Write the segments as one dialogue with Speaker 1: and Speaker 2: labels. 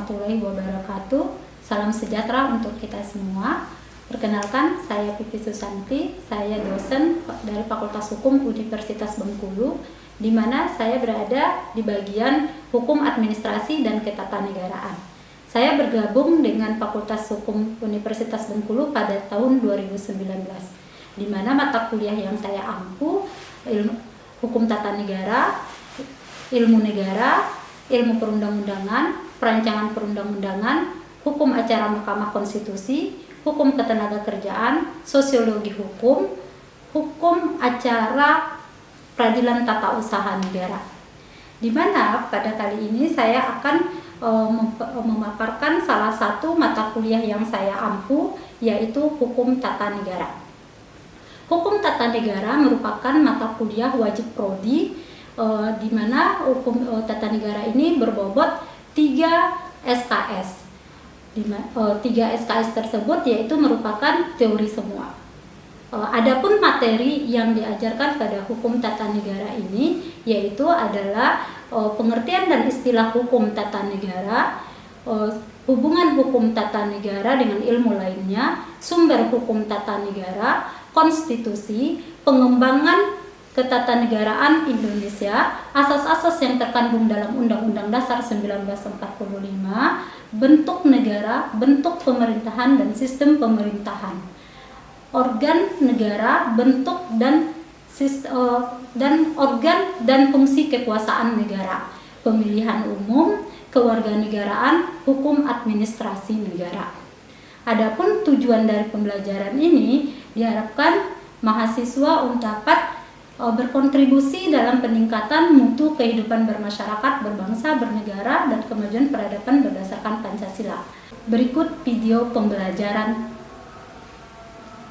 Speaker 1: warahmatullahi wabarakatuh. Salam sejahtera untuk kita semua. Perkenalkan, saya Pipi Susanti, saya dosen dari Fakultas Hukum Universitas Bengkulu, di mana saya berada di bagian Hukum Administrasi dan Ketatanegaraan. Saya bergabung dengan Fakultas Hukum Universitas Bengkulu pada tahun 2019, di mana mata kuliah yang saya ampu Hukum Tata Negara, Ilmu Negara, Ilmu Perundang-undangan, Perancangan Perundang-undangan, Hukum Acara Mahkamah Konstitusi, Hukum Ketenagakerjaan, Sosiologi Hukum, Hukum Acara Peradilan Tata Usaha Negara. Di mana pada kali ini saya akan memaparkan salah satu mata kuliah yang saya ampu, yaitu Hukum Tata Negara. Hukum Tata Negara merupakan mata kuliah wajib prodi, di mana Hukum Tata Negara ini berbobot 3 SKS. 3 SKS tersebut yaitu merupakan teori semua. Adapun materi yang diajarkan pada Hukum Tata Negara ini yaitu adalah pengertian dan istilah hukum tata negara, hubungan hukum tata negara dengan ilmu lainnya, sumber hukum tata negara, konstitusi, pengembangan ketatanegaraan Indonesia, asas-asas yang terkandung dalam Undang-Undang Dasar 1945, bentuk negara, bentuk pemerintahan dan sistem pemerintahan, organ negara, bentuk dan organ dan fungsi kekuasaan negara, pemilihan umum, kewarganegaraan, hukum administrasi negara. Adapun tujuan dari pembelajaran ini diharapkan mahasiswa untuk dapat berkontribusi dalam peningkatan mutu kehidupan bermasyarakat, berbangsa, bernegara, dan kemajuan peradaban berdasarkan Pancasila. Berikut video pembelajaran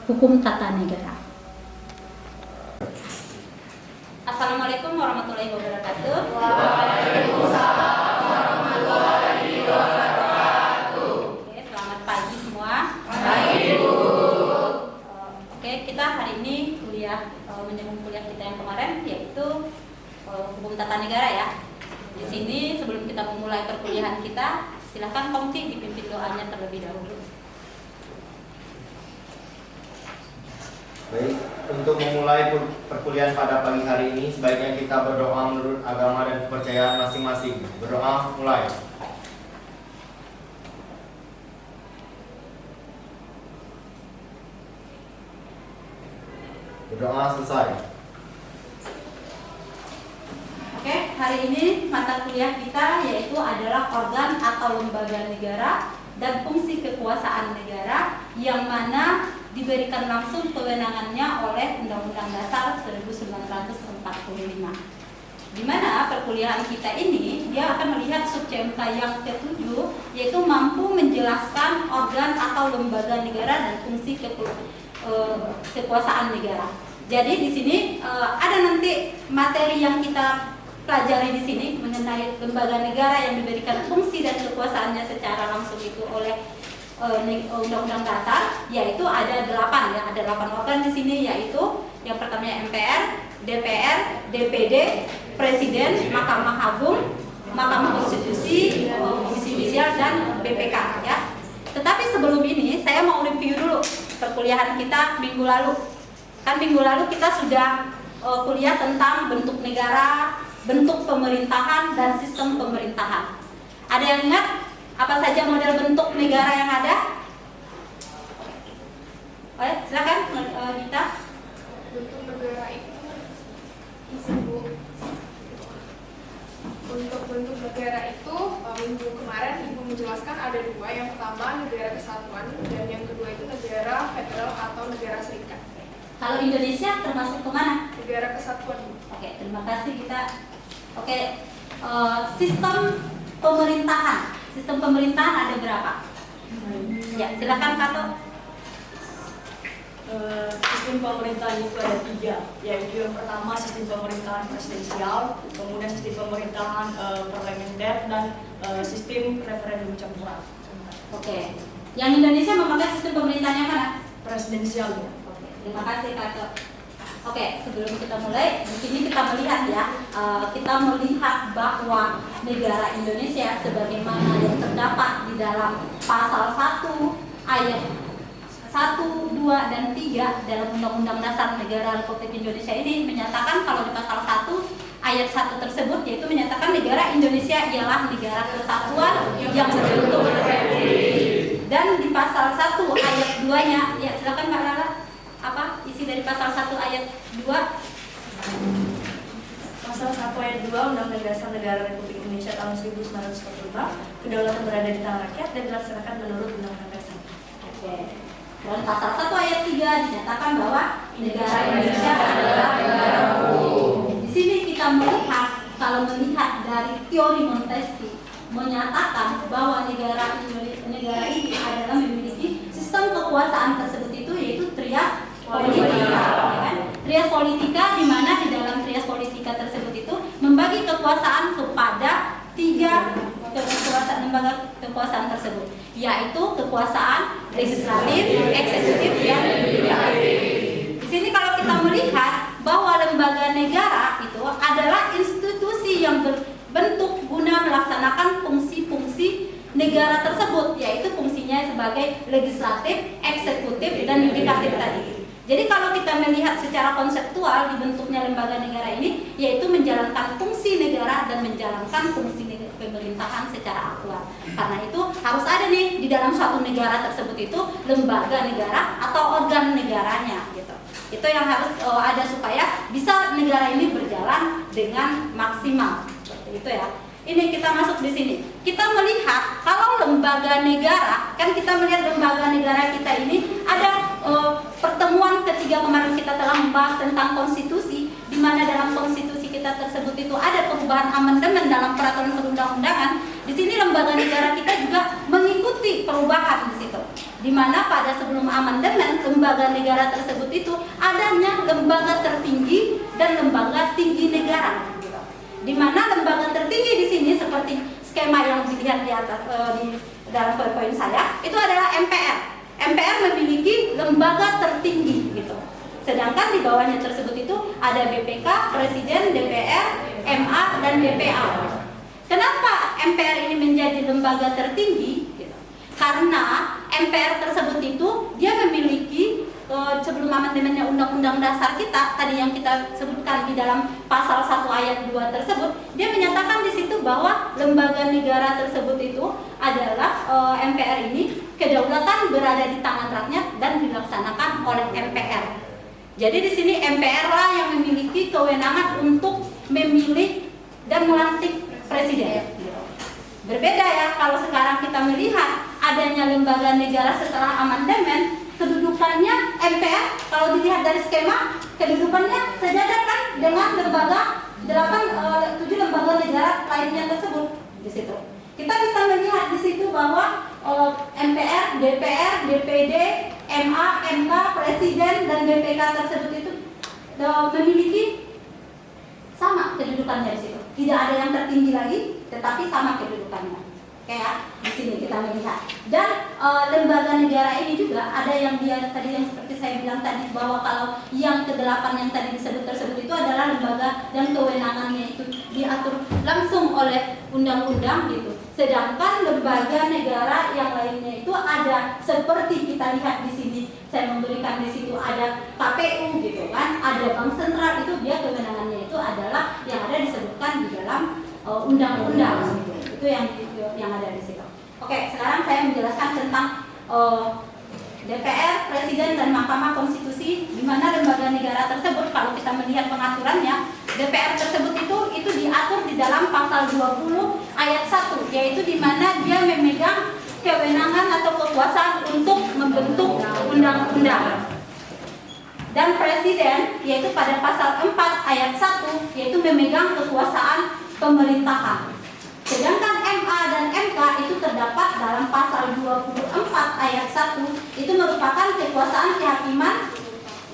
Speaker 1: Hukum Tata Negara. Assalamualaikum warahmatullahi wabarakatuh.
Speaker 2: Waalaikumsalam warahmatullahi wabarakatuh.
Speaker 1: Oke, selamat pagi semua.
Speaker 2: Pagi, Bu.
Speaker 1: Oke, kita hari ini menyambung kuliah kita yang kemarin, yaitu Hukum Tata Negara ya. Di sini sebelum kita memulai perkuliahan kita, silakan Komti dipimpin doanya terlebih dahulu.
Speaker 3: Baik, untuk memulai perkuliahan pada pagi hari ini, sebaiknya kita berdoa menurut agama dan kepercayaan masing-masing. Berdoa, mulai. Berdoa, selesai.
Speaker 1: Oke, hari ini mata kuliah kita yaitu adalah organ atau lembaga negara dan fungsi kekuasaan negara yang mana diberikan langsung kewenangannya oleh Undang-Undang Dasar 1945. Di mana perkuliahan kita ini dia akan melihat sub CMK yang ke-7, yaitu mampu menjelaskan organ atau lembaga negara dan fungsi kekuasaan negara. Jadi di sini ada nanti materi yang kita pelajari di sini mengenai lembaga negara yang diberikan fungsi dan kekuasaannya secara langsung itu oleh Undang-Undang Dasar, yaitu ada 8 ya, ada 8 organ di sini, yaitu yang pertama MPR, DPR, DPD, Presiden, Mahkamah Agung, Mahkamah Konstitusi, Komisi Yudisial dan BPK ya. Tetapi sebelum ini saya mau review dulu perkuliahan kita minggu lalu. Kan minggu lalu kita sudah kuliah tentang bentuk negara, bentuk pemerintahan dan sistem pemerintahan. Ada yang ingat apa saja model bentuk negara yang ada? Oke, silakan Gita.
Speaker 2: Bentuk negara itu disebut. Untuk bentuk negara itu minggu kemarin Ibu menjelaskan ada 2. Yang pertama negara kesatuan dan yang kedua itu negara federal atau negara serikat.
Speaker 1: Kalau Indonesia termasuk kemana?
Speaker 2: Negara kesatuan.
Speaker 1: Oke, terima kasih kita. Oke, sistem pemerintahan. Sistem pemerintahan ada berapa? Ya, silakan Kato.
Speaker 4: Sistem pemerintahan itu ada 3, yaitu yang pertama sistem pemerintahan presidensial, kemudian sistem pemerintahan parlementer, dan sistem referendum campuran.
Speaker 1: Oke, yang Indonesia memakai sistem pemerintahan yang mana?
Speaker 4: Presidensial ya.
Speaker 1: Oke, terima kasih Kato. Oke, sebelum kita mulai, di sini kita melihat ya kita melihat bahwa negara Indonesia sebagaimana yang terdapat di dalam pasal 1 ayat 1, 2, dan 3 dalam Undang-Undang Dasar Negara Republik Indonesia ini menyatakan kalau di pasal 1 ayat 1 tersebut yaitu menyatakan negara Indonesia ialah negara kesatuan yang berbentuk republik. Dan di pasal 1 ayat 2-nya, ya silakan Mbak Lala, apa isi dari pasal 1 ayat 2?
Speaker 5: Pasal 1 ayat 2 Undang-Undang Dasar Negara Republik Indonesia tahun 1945, kedaulatan berada di tangan rakyat dan dilaksanakan menurut Undang-Undang Dasar.
Speaker 1: Oke. Dan pasal 1 ayat 3 dinyatakan bahwa negara Indonesia adalah negara hukum. Di sini kita melihat, kalau melihat dari teori Montesquieu, menyatakan bahwa negara ini adalah memiliki sistem kekuasaan tersebut itu yaitu trias politika, ya kan? Trias politika di mana di dalam trias politika tersebut itu membagi kekuasaan kepada 3 lembaga kekuasaan tersebut, yaitu kekuasaan legislatif, eksekutif, dan yudikatif. Di sini kalau kita melihat bahwa lembaga negara itu adalah institusi yang berbentuk guna melaksanakan fungsi-fungsi negara tersebut, yaitu fungsinya sebagai legislatif, eksekutif, dan yudikatif tadi. Jadi kalau kita melihat secara konseptual dibentuknya lembaga negara ini, yaitu menjalankan fungsi negara dan menjalankan fungsi pemerintahan secara aktual. Karena itu harus ada nih di dalam suatu negara tersebut itu lembaga negara atau organ negaranya gitu. Itu yang harus ada supaya bisa negara ini berjalan dengan maksimal. Seperti itu ya. Ini kita masuk di sini. Kita melihat kalau lembaga negara, kan kita melihat lembaga negara kita ini ada pertemuan ketiga kemarin kita telah membahas tentang konstitusi, di mana dalam konstitusi kita tersebut itu ada perubahan amandemen dalam peraturan perundang-undangan. Di sini lembaga negara kita juga mengikuti perubahan di situ. Di mana pada sebelum amandemen lembaga negara tersebut itu adanya lembaga tertinggi dan lembaga tinggi negara. Di mana lembaga tertinggi di sini seperti skema yang dilihat di atas di dalam poin saya itu adalah MPR. MPR memiliki lembaga tertinggi gitu. Sedangkan di bawahnya tersebut itu ada BPK, Presiden, DPR, MA, dan DPA. Kenapa MPR ini menjadi lembaga tertinggi? Gitu. Karena MPR tersebut itu dia memiliki sebelum amandemennya Undang-Undang Dasar kita tadi yang kita sebutkan di dalam pasal 1 ayat 2 tersebut, dia menyatakan di situ bahwa lembaga negara tersebut itu adalah MPR ini kedaulatan berada di tangan rakyat dan dilaksanakan oleh MPR. Jadi di sini MPR lah yang memiliki kewenangan untuk memilih dan melantik presiden. Berbeda ya kalau sekarang kita melihat adanya lembaga negara setelah amandemen, kedudukannya MPR kalau dilihat dari skema kedudukannya sejajar kan dengan lembaga 7 lembaga negara lainnya tersebut di situ. Kita bisa melihat di situ bahwa MPR, DPR, DPD, MA, MK, Presiden dan BPK tersebut itu memiliki sama kedudukannya di situ. Tidak ada yang tertinggi lagi, tetapi sama kedudukannya. Kayak di sini kita melihat. Dan lembaga negara ini juga ada yang dia tadi yang seperti saya bilang tadi bahwa kalau yang ke-8 yang tadi disebut tersebut itu adalah lembaga dan kewenangannya itu diatur langsung oleh undang-undang gitu. Sedangkan lembaga negara yang lainnya itu ada seperti kita lihat di sini. Saya memberikan di situ ada KPU gitu kan, ada Bank Sentral, itu dia kewenangannya itu adalah yang ada disebutkan di dalam undang-undang gitu. Itu yang ada di situ. Oke, sekarang saya menjelaskan tentang DPR, Presiden dan Mahkamah Konstitusi, di mana lembaga negara tersebut kalau kita melihat pengaturannya, DPR tersebut itu diatur di dalam pasal 20 ayat 1, yaitu di mana dia memegang kewenangan atau kekuasaan untuk membentuk undang-undang. Dan Presiden yaitu pada pasal 4 ayat 1 yaitu memegang kekuasaan pemerintahan. Sedangkan MA dan MK itu terdapat dalam pasal 24 ayat 1, itu merupakan kekuasaan kehakiman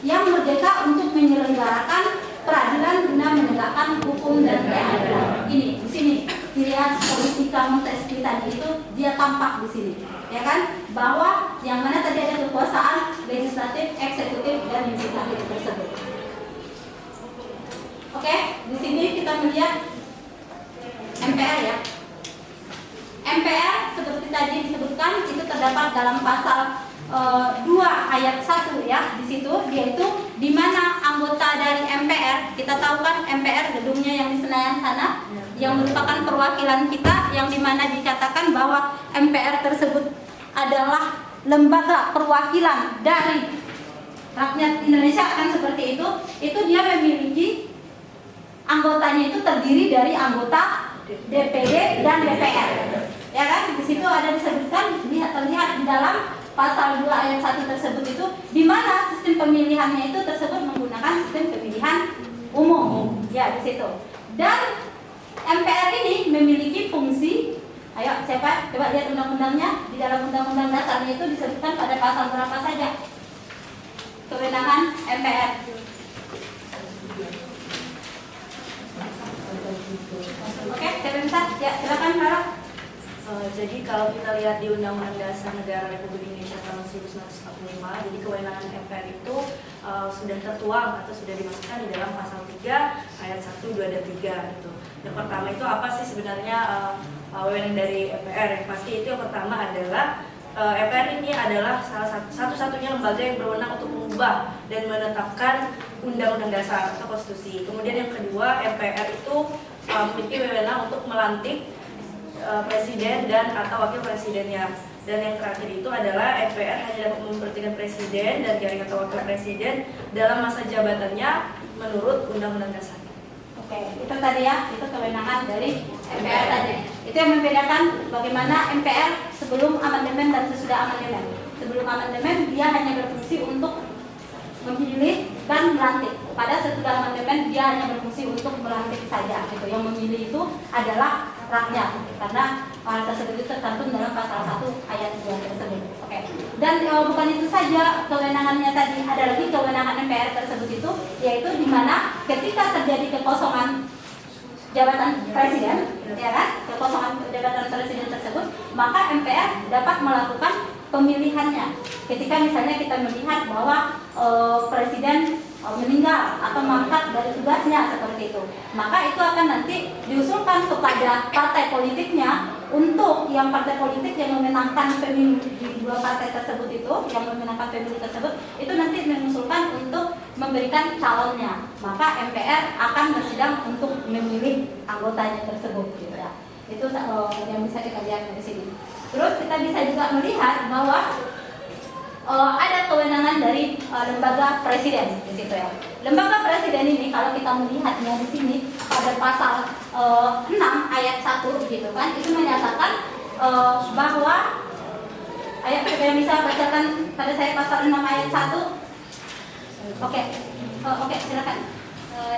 Speaker 1: yang merdeka untuk menyelenggarakan peradilan guna menegakkan hukum dan keadilan. Ini di sini dilihat politika Montesquieu tadi itu dia tampak di sini, ya kan? Bahwa yang mana tadi ada kekuasaan legislatif, eksekutif dan yudikatif tersebut. Oke, di sini kita melihat MPR ya. MPR seperti tadi disebutkan itu terdapat dalam pasal 2 ayat 1 ya, di situ yaitu di mana anggota dari MPR, kita tahu kan MPR gedungnya yang di Senayan sana, yang merupakan perwakilan kita, yang dimana dikatakan bahwa MPR tersebut adalah lembaga perwakilan dari rakyat Indonesia, kan seperti itu dia memiliki anggotanya itu terdiri dari anggota DPD dan DPR, ya kan? Di situ ada disebutkan, terlihat di dalam pasal 2 ayat 1 tersebut itu, di mana sistem pemilihannya itu tersebut menggunakan sistem pemilihan umum, ya di situ. Dan MPR ini memiliki fungsi, ayo siapa coba lihat undang-undangnya, di dalam undang-undang dasarnya itu disebutkan pada pasal berapa saja kewenangan MPR. Oke, sebentar, ya silakan Farah.
Speaker 5: Jadi kalau kita lihat di Undang-Undang Dasar Negara Republik Indonesia tahun 1945, jadi kewenangan MPR itu sudah tertuang atau sudah dimasukkan di dalam pasal 3 ayat 1, 2 dan 3 gitu. Yang pertama itu apa sih sebenarnya wewenang dari MPR? Yang pasti itu yang pertama adalah MPR ini adalah salah satu-satunya lembaga yang berwenang untuk mengubah dan menetapkan undang-undang dasar atau konstitusi. Kemudian yang kedua, MPR itu memiliki wewenang untuk melantik presiden dan atau wakil presidennya. Dan yang terakhir itu adalah MPR hanya dapat memberhentikan presiden dan jaring atau wakil presiden dalam masa jabatannya menurut undang-undang dasar.
Speaker 1: Oke, itu tadi ya, itu kewenangan dari MPR tadi. Itu yang membedakan bagaimana MPR sebelum amandemen dan sesudah amandemen. Sebelum amandemen dia hanya berfungsi untuk memilih dan melantik. Pada sesudah amandemen dia hanya berfungsi untuk melantik saja gitu. Yang memilih itu adalah rakyat, karena hal tersebut itu tercantum dalam pasal 1 ayat 2 tersebut. Oke. Dan bukan itu saja kewenangannya tadi, ada lagi kewenangan MPR tersebut itu, yaitu di mana ketika terjadi kekosongan jabatan presiden, ya kan, kekosongan jabatan presiden tersebut, maka MPR dapat melakukan pemilihannya. Ketika misalnya kita melihat bahwa presiden meninggal atau mangkat dari tugasnya seperti itu, maka itu akan nanti diusulkan kepada partai politiknya untuk yang partai politik yang memenangkan pemilu di dua partai tersebut itu, yang memenangkan pemilu tersebut, itu nanti mengusulkan untuk memberikan calonnya. Maka MPR akan bersidang untuk memilih anggotanya tersebut, gitu ya. Itu yang bisa kita lihat dari sini. Terus kita bisa juga melihat bahwa ada kewenangan dari lembaga presiden di situ ya. Lembaga presiden ini kalau kita melihatnya di sini pada pasal 6 ayat 1 gitu kan, itu menyatakan bahwa ayat saya bisa bacakan pada saya pasal 6 ayat 1. Oke, silakan.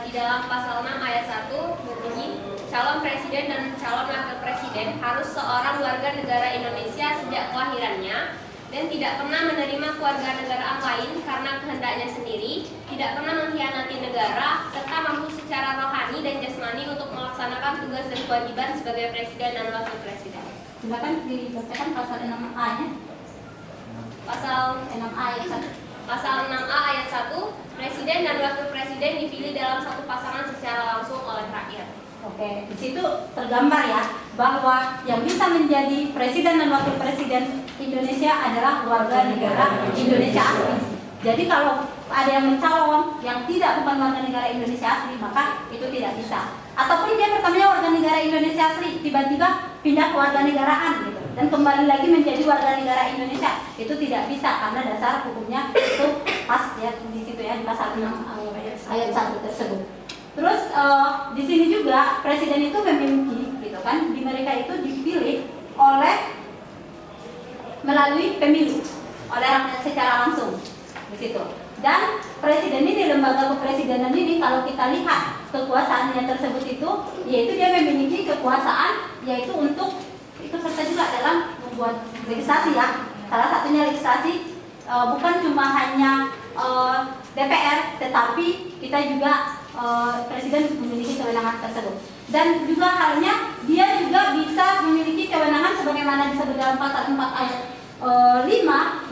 Speaker 6: Di dalam pasal 6 ayat 1 berbunyi, calon presiden dan calon wakil presiden harus seorang warga negara Indonesia sejak kelahirannya dan tidak pernah menerima kewarganegaraan lain karena kehendaknya sendiri, tidak pernah mengkhianati negara, serta mampu secara rohani dan jasmani untuk melaksanakan tugas dan kewajiban sebagai presiden dan wakil presiden.
Speaker 1: Silakan dibacakan pasal 6A-nya.
Speaker 6: Pasal
Speaker 1: 6A ayat 1.
Speaker 6: Pasal 6A ayat 1, presiden dan wakil presiden dipilih dalam satu pasangan secara langsung oleh rakyat.
Speaker 1: Oke, di situ tergambar ya bahwa yang bisa menjadi presiden dan wakil presiden Indonesia adalah warga negara Indonesia asli. Jadi kalau ada yang mencalon yang bukan warga negara Indonesia asli, maka itu tidak bisa. Ataupun dia pertamanya warga negara Indonesia asli, tiba-tiba pindah ke warga negaraan gitu, dan kembali lagi menjadi warga negara Indonesia, itu tidak bisa karena dasar hukumnya itu pas ya di situ ya di pasal 6 ayat 1 tersebut. Terus di sini juga presiden itu memiliki gitu kan, di mereka itu dipilih melalui pemilu oleh rakyat secara langsung di situ. Dan presiden ini, lembaga kepresidenan ini, kalau kita lihat kekuasaannya tersebut itu, yaitu dia memiliki kekuasaan yaitu untuk itu serta juga dalam membuat legislasi ya. Salah satunya legislasi bukan cuma hanya DPR, tetapi kita juga presiden memiliki kewenangan tersebut. Dan juga halnya dia juga bisa memiliki kewenangan sebagaimana disebut dalam pasal 4 ayat 5,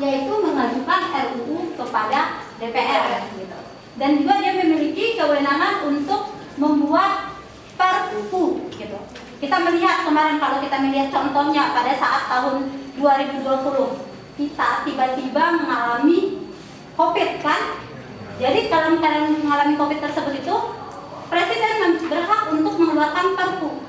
Speaker 1: yaitu mengajukan RUU kepada DPR gitu. Dan juga dia memiliki kewenangan untuk membuat perpu gitu. Kita melihat kemarin, kalau kita melihat contohnya pada saat tahun 2020 kita tiba-tiba mengalami COVID kan. Jadi kalau kalian mengalami COVID tersebut itu presiden berhak untuk mengeluarkan perpu.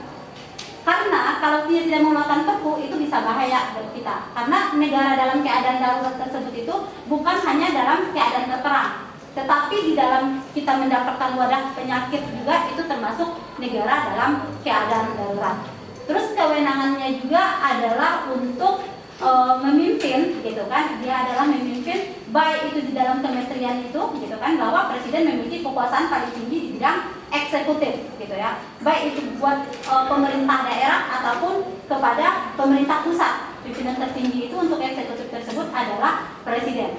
Speaker 1: Karena kalau dia tidak mengeluarkan perpu itu bisa bahaya buat kita. Karena negara dalam keadaan darurat tersebut itu bukan hanya dalam keadaan terperang, tetapi di dalam kita mendapatkan wadah penyakit juga itu termasuk negara dalam keadaan darurat. Terus kewenangannya juga adalah untuk memimpin gitu kan. Dia adalah memimpin, baik itu di dalam kementerian itu gitu kan, bahwa presiden memiliki kekuasaan paling tinggi di bidang eksekutif gitu ya. Baik itu buat pemerintah daerah ataupun kepada pemerintah pusat. Pimpinan tertinggi itu untuk eksekutif tersebut adalah presiden.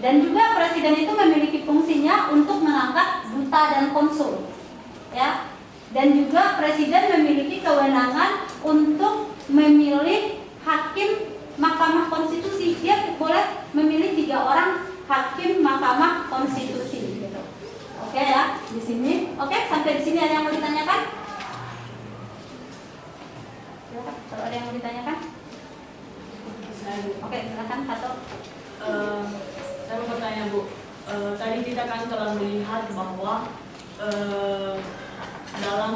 Speaker 1: Dan juga presiden itu memiliki fungsinya untuk mengangkat duta dan konsul, ya. Dan juga presiden memiliki kewenangan untuk memilih hakim Mahkamah Konstitusi. Dia boleh memilih 3 orang hakim Mahkamah Konstitusi, gitu. Oke ya, di sini. Oke, sampai di sini ada yang mau ditanyakan? Kalau ada yang mau ditanyakan? Oke, silakan Kato.
Speaker 4: Saya mau bertanya Bu, tadi kita kan telah melihat bahwa dalam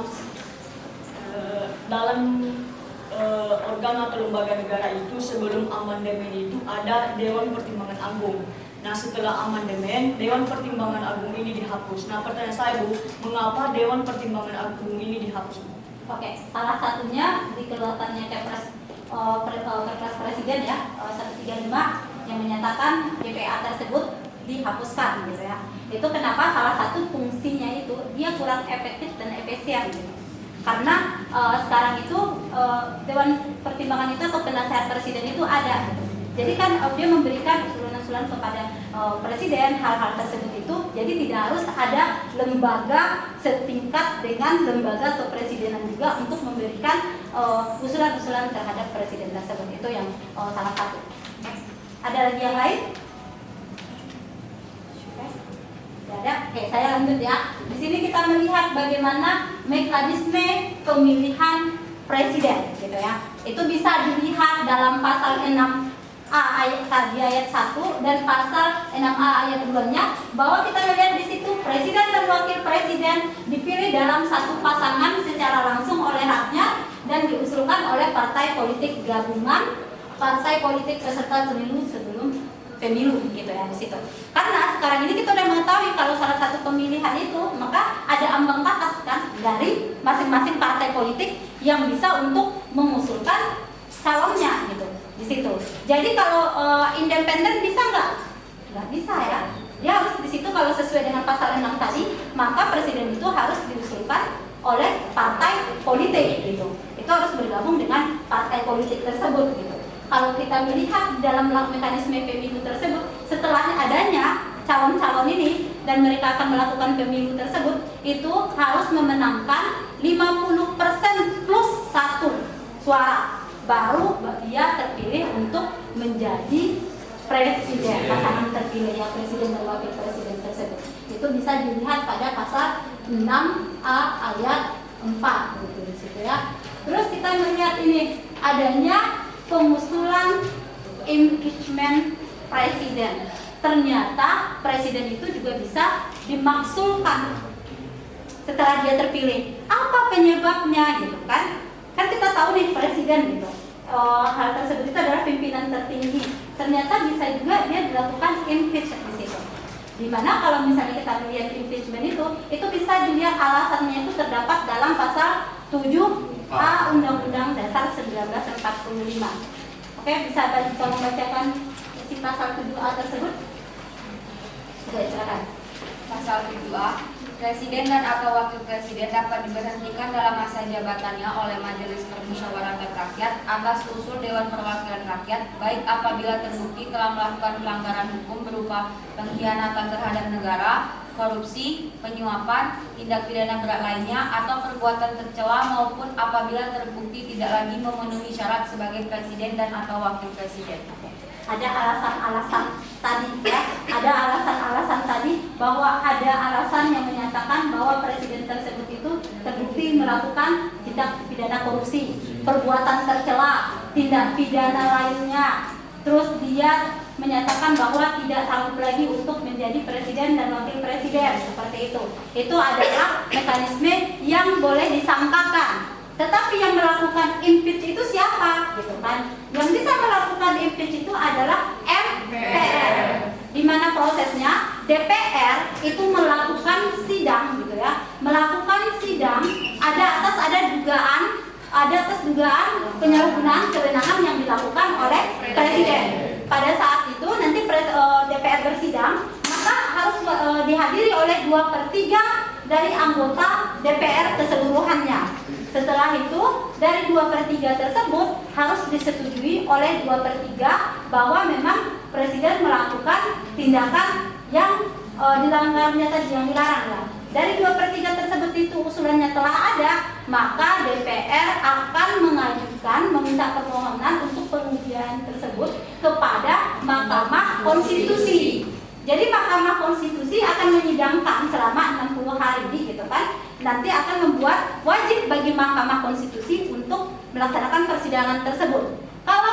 Speaker 4: organ atau lembaga negara itu sebelum amandemen itu ada Dewan Pertimbangan Agung. Nah setelah amandemen, Dewan Pertimbangan Agung ini dihapus. Nah pertanyaan saya Bu, mengapa Dewan Pertimbangan Agung ini dihapus Bu?
Speaker 1: Oke, salah satunya dikeluarkannya Kepres Presiden ya 135 yang menyatakan DPA tersebut dihapuskan gitu ya. Itu kenapa salah satu fungsinya itu dia kurang efektif dan efisien gitu. Karena sekarang itu Dewan Pertimbangan itu atau penasehat presiden itu ada gitu. Jadi kan dia memberikan usulan-usulan kepada presiden hal-hal tersebut itu. Jadi tidak harus ada lembaga setingkat dengan lembaga atau presidenan juga untuk memberikan usulan-usulan terhadap presiden tersebut. Itu yang salah satu. Ada lagi yang lain? Ada. Oke, saya lanjut ya. Di sini kita melihat bagaimana mekanisme pemilihan presiden, gitu ya. Itu bisa dilihat dalam pasal 6A ayat 1 dan pasal 6A ayat 2-nya, bahwa kita melihat di situ presiden dan wakil presiden dipilih dalam satu pasangan secara langsung oleh haknya dan diusulkan oleh partai politik gabungan, partai politik peserta pemilu sebelum pemilu gitu ya di situ. Karena sekarang ini kita sudah mengetahui kalau salah satu pemilihan itu maka ada ambang batas kan dari masing-masing partai politik yang bisa untuk mengusulkan calonnya gitu di situ. Jadi kalau independen bisa nggak? Nggak bisa ya. Dia harus di situ kalau sesuai dengan pasal 6 tadi, maka presiden itu harus diusulkan oleh partai politik gitu. Itu harus bergabung dengan partai politik tersebut gitu. Kalau kita melihat dalam mekanisme pemilu tersebut, setelah adanya calon-calon ini dan mereka akan melakukan pemilu tersebut, itu harus memenangkan 50% plus 1 suara, baru dia terpilih untuk menjadi presiden, pasangan terpilih ya, presiden dan wakil presiden tersebut. Itu bisa dilihat pada pasal 6A ayat 4 gitu di situ ya. Terus kita melihat ini adanya pengusulan impeachment presiden. Ternyata presiden itu juga bisa dimaksulkan setelah dia terpilih. Apa penyebabnya gitu kan? Kan kita tahu nih presiden gitu. Hal tersebut itu adalah pimpinan tertinggi. Ternyata bisa juga dia dilakukan impeachment di situ. Dimana kalau misalnya kita melihat impeachment itu bisa dilihat alasannya itu terdapat dalam pasal 7A Undang-Undang Dasar 1945. Oke, bisa tolong bacakan isi pasal 7A tersebut? Oke, silakan.
Speaker 6: Pasal 7A, Presiden dan atau Wakil Presiden dapat diberhentikan dalam masa jabatannya oleh Majelis Permusyawaratan Rakyat atas usul Dewan Perwakilan Rakyat, baik apabila terbukti telah melakukan pelanggaran hukum berupa pengkhianatan terhadap negara, korupsi, penyuapan, tindak pidana berat lainnya, atau perbuatan tercela, maupun apabila terbukti tidak lagi memenuhi syarat sebagai presiden dan atau wakil presiden.
Speaker 1: ada alasan-alasan tadi ya, ada alasan-alasan tadi bahwa ada alasan yang menyatakan bahwa presiden tersebut itu terbukti melakukan tindak pidana korupsi, perbuatan tercela, tindak pidana lainnya. Terus dia menyatakan bahwa tidak sanggup lagi untuk menjadi presiden dan wakil presiden, seperti itu. Itu adalah mekanisme yang boleh disangkakan. Tetapi yang melakukan impeach itu siapa, gitu kan? Yang bisa melakukan impeach itu adalah MPR. Di mana prosesnya DPR itu melakukan sidang, gitu ya, melakukan sidang. Ada atas dugaan penyalahgunaan kewenangan yang dilakukan oleh presiden. Pada saat itu nanti DPR bersidang, maka harus dihadiri oleh 2/3 dari anggota DPR keseluruhannya. Setelah itu dari 2/3 tersebut harus disetujui oleh 2/3 bahwa memang presiden melakukan tindakan yang dilanggarnya tadi, yang dilarang ya. Dari 2/3 tersebut itu usulannya telah ada, maka DPR akan meminta permohonan untuk pengujian tersebut kepada Mahkamah Konstitusi. Jadi Mahkamah Konstitusi akan menyidangkan selama 60 hari gitu kan. Nanti akan membuat wajib bagi Mahkamah Konstitusi untuk melaksanakan persidangan tersebut. Kalau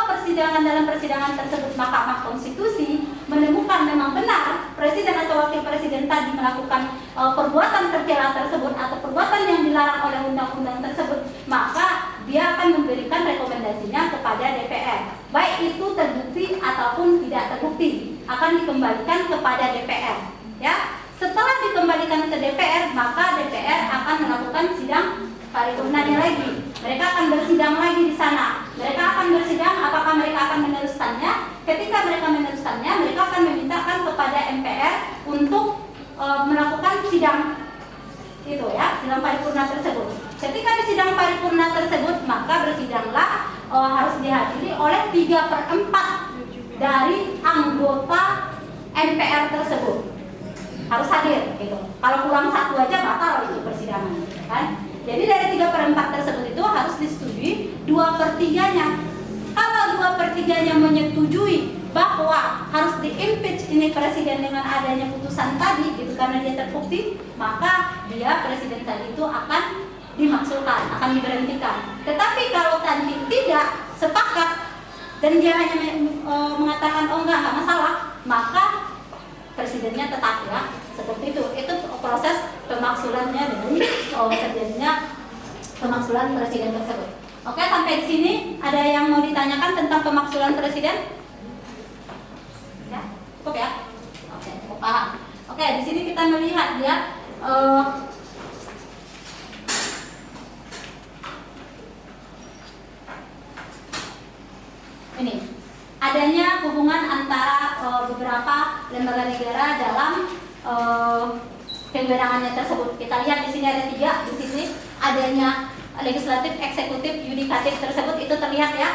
Speaker 1: dalam persidangan tersebut Mahkamah Konstitusi menemukan memang benar presiden atau wakil presiden tadi melakukan perbuatan tercela tersebut atau perbuatan yang dilarang oleh undang-undang tersebut, maka dia akan memberikan rekomendasinya kepada DPR. Baik itu terbukti ataupun tidak terbukti, akan dikembalikan kepada DPR. Ya, setelah dikembalikan ke DPR, maka DPR akan melakukan sidang paripurnanya lagi. Mereka akan bersidang lagi di sana. Mereka akan bersidang apakah mereka akan meneruskannya. Ketika mereka meneruskannya, mereka akan memintakan kepada MPR untuk melakukan sidang itu ya, sidang paripurna tersebut. Ketika di sidang paripurna tersebut, maka bersidanglah harus dihadiri oleh 3/4 dari anggota MPR tersebut. Harus hadir gitu. Kalau kurang satu aja batal itu persidangan, kan? Jadi dari 3/4 tersebut itu harus disetujui 2/3-nya. Kalau 2/3-nya menyetujui bahwa harus di-impeach ini presiden dengan adanya putusan tadi gitu karena dia terbukti, maka dia presiden tadi itu akan dimaksudkan, akan diberhentikan. Tetapi kalau tadi tidak sepakat dan dia hanya mengatakan oh enggak masalah, maka presidennya tetap ya, seperti itu. Itu proses pemaksulannya dari terjadinya pemaksulan presiden tersebut. Oke, sampai di sini ada yang mau ditanyakan tentang pemaksulan presiden? Ya, cukup ya? Oke, cukup paham. Oke, di sini kita melihat ya ini adanya hubungan antara beberapa lembaga negara dalam kewenangannya tersebut. Kita lihat di sini ada 3. Di sini adanya legislatif, eksekutif, yudikatif tersebut itu terlihat ya.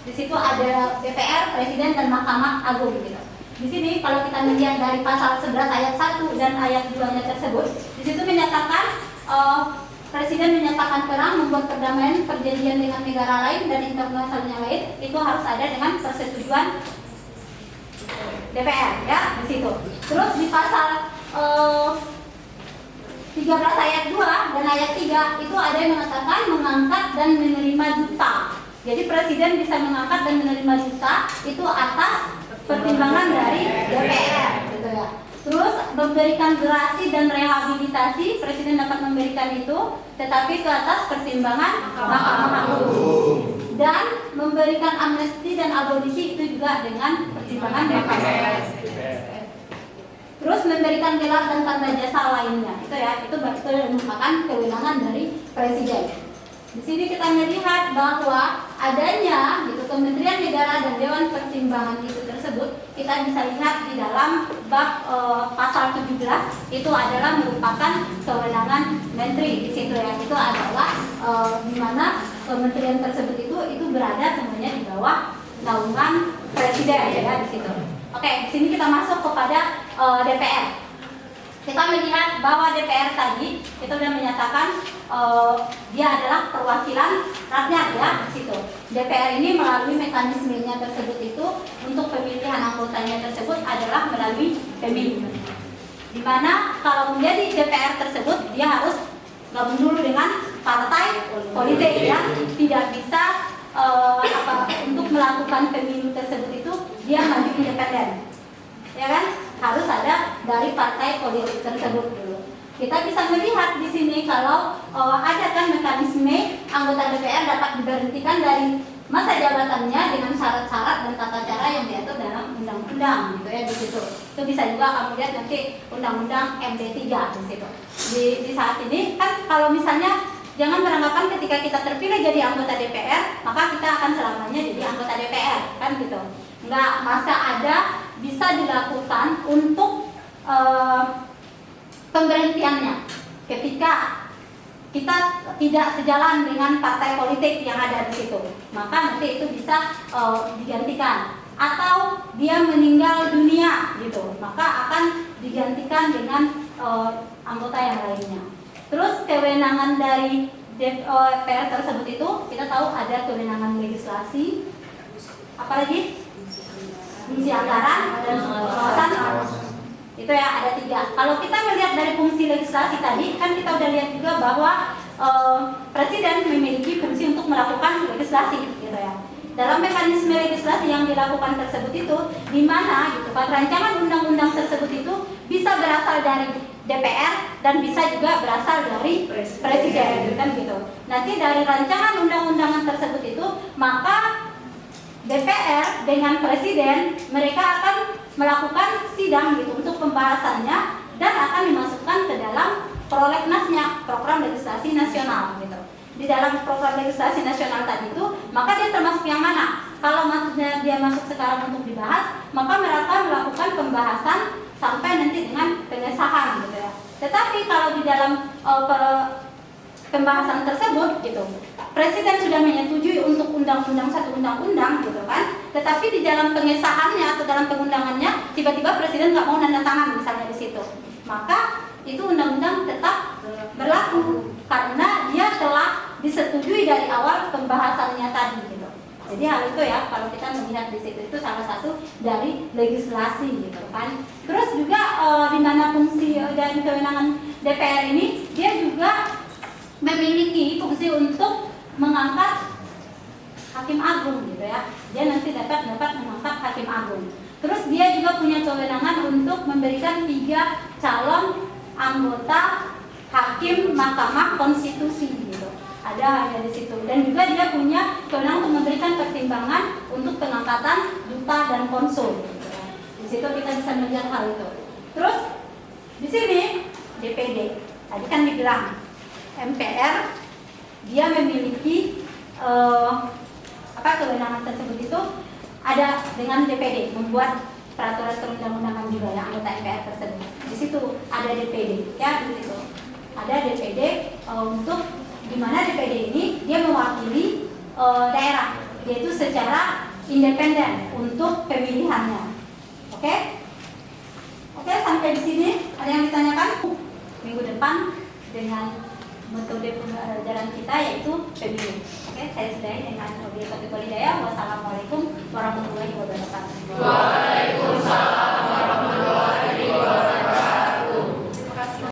Speaker 1: Di situ ada DPR, presiden dan Mahkamah Agung gitu. Di sini kalau kita melihat dari pasal 11 ayat 1 dan ayat 2-nya tersebut, di situ menyatakan presiden menyatakan perang, membuat perdamaian, perjanjian dengan negara lain dan internasionalnya lain, itu harus ada dengan persetujuan DPR ya di situ. Terus di pasal 13 ayat 2 dan ayat 3 itu ada yang mengatakan mengangkat dan menerima duta. Jadi presiden bisa mengangkat dan menerima duta itu atas pertimbangan dari DPR gitu ya. Terus memberikan gerasi dan rehabilitasi, presiden dapat memberikan itu, tetapi ke atas pertimbangan Mahkamah Agung. Dan memberikan amnesti dan abolisi itu juga dengan pertimbangan DPR. Terus memberikan gelar dan tanda jasa lainnya, itu ya, itu merupakan kewenangan dari presiden. Di sini kita melihat bahwa adanya gitu Kementerian Negara dan Dewan Pertimbangan itu tersebut, kita bisa lihat di dalam bab pasal 17 itu adalah merupakan kewenangan menteri. Di situ ya, itu adalah di mana kementerian tersebut itu berada semuanya di bawah naungan presiden ya di situ. Oke, di sini kita masuk kepada DPR. kita melihat bahwa DPR tadi kita sudah menyatakan dia adalah perwakilan rakyat ya di situ. DPR ini melalui mekanismenya tersebut itu untuk pemilihan anggotanya tersebut adalah melalui pemilu. Dimana kalau menjadi DPR tersebut dia harus gabung dulu dengan partai politik ya, tidak bisa untuk melakukan pemilu tersebut itu dia maju independen, ya kan? Harus ada dari partai politik tersebut dulu. Kita bisa melihat di sini kalau ada kan mekanisme anggota DPR dapat diberhentikan dari masa jabatannya dengan syarat-syarat dan tata cara yang diatur dalam undang-undang gitu ya di situ. Itu bisa juga kamu lihat nanti undang-undang MD3 di situ. Di saat ini kan kalau misalnya jangan beranggapan ketika kita terpilih jadi anggota DPR maka kita akan selamanya jadi anggota DPR kan gitu. Enggak, masa ada bisa dilakukan untuk pemberhentiannya ketika kita tidak sejalan dengan partai politik yang ada di situ, maka nanti itu bisa digantikan. Atau dia meninggal dunia gitu, maka akan digantikan dengan anggota yang lainnya. Terus kewenangan dari DPR tersebut itu kita tahu ada kewenangan legislasi, apalagi fungsi anggaran dan pengawasan. Itu ya ada 3. Kalau kita melihat dari fungsi legislasi tadi kan kita udah lihat juga bahwa presiden memiliki fungsi untuk melakukan legislasi gitu ya. Dalam mekanisme legislasi yang dilakukan tersebut itu di mana gitu kan rancangan undang-undang tersebut itu bisa berasal dari DPR dan bisa juga berasal dari presiden kan gitu. Nanti dari rancangan undang-undangan tersebut itu maka DPR dengan presiden mereka akan melakukan sidang gitu untuk pembahasannya dan akan dimasukkan ke dalam prolegnasnya, program legislasi nasional gitu. Di dalam program legislasi nasional tadi itu maka dia termasuk yang mana? Kalau maksudnya dia masuk sekarang untuk dibahas, maka mereka melakukan pembahasan sampai nanti dengan pengesahan gitu ya. Tetapi kalau di dalam pembahasan tersebut gitu, presiden sudah menyetujui untuk satu undang-undang gitu kan, tetapi di dalam pengesahannya atau dalam pengundangannya tiba-tiba presiden nggak mau nanda tangan misalnya di situ, maka itu undang-undang tetap berlaku karena dia telah disetujui dari awal pembahasannya tadi gitu. Jadi hal itu ya kalau kita melihat di situ itu salah satu dari legislasi gitu kan. Terus juga di mana fungsi dan kewenangan DPR ini dia juga memiliki fungsi untuk mengangkat hakim agung gitu ya. Dia nanti dapat mengangkat hakim agung. Terus dia juga punya kewenangan untuk memberikan 3 calon anggota hakim Mahkamah Konstitusi gitu. Ada hanya di situ. Dan juga dia punya kewenangan untuk memberikan pertimbangan untuk pengangkatan duta dan konsul gitu ya. Di situ kita bisa melihat hal itu. Terus di sini DPD. Tadi kan dibilang MPR dia memiliki kewenangan tersebut itu ada dengan DPD membuat peraturan perundang-undangan juga ya anggota MPR tersebut. Di situ ada DPD ya di situ. Ada DPD untuk di mana DPD ini dia mewakili daerah yaitu secara independen untuk pemilihannya. Oke? Oke, sampai di sini ada yang ditanyakan? Minggu depan dengan metode pembelajaran kita yaitu pemilu. Oke, saya sudahi dengan Obi Hidayah. Wassalamualaikum